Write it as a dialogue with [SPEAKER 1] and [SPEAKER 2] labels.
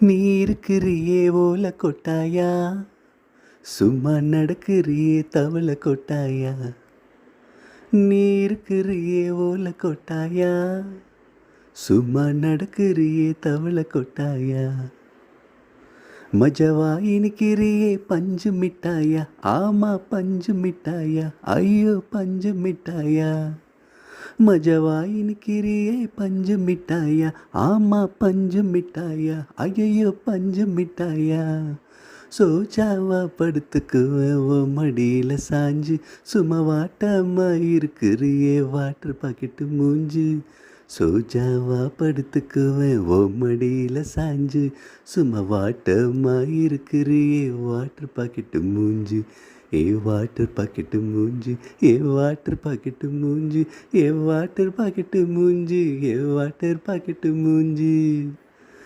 [SPEAKER 1] நீ இருக்கிறியே ஓல கொட்டாயா, சும்மா நடக்கிறியே தவள கொட்டாயா. நீ இருக்கிறியே ஓல கொட்டாயா, சும்மா நடக்கிறியே தவள கொட்டாயா. மஜவா இனிக்கிறியே பஞ்சு மிட்டாயா, ஆமா பஞ்சு மிட்டாயா, ஐயோ பஞ்சு மிட்டாயா. மஜவா இனிக்கிறியே பஞ்சு மிட்டாயா, ஆமா பஞ்சு மிட்டாயா, ஐயோ பஞ்சு மிட்டாயா. சோஜாவா படுத்துக்குவேன் ஓ மடியில் சாஞ்சு, சும்மா வாட்டமா இருக்கிறியே வாட்டர் பாக்கெட்டு மூஞ்சு. சோஜாவா படுத்துக்குவேன் ஓ மடியில் சாஞ்சு, சும்மா வாட்டமா இருக்கிறியே வாட்டர் பாக்கெட்டு மூஞ்சு. ஏ வாட்டர் பாக்கெட்டு மூஞ்சி, ஏ வாட்டர் பாக்கெட்டு மூஞ்சி, ஏ வாட்டர் பாக்கெட்டு மூஞ்சி, ஏ வாட்டர் பாக்கெட்டு மூஞ்சி.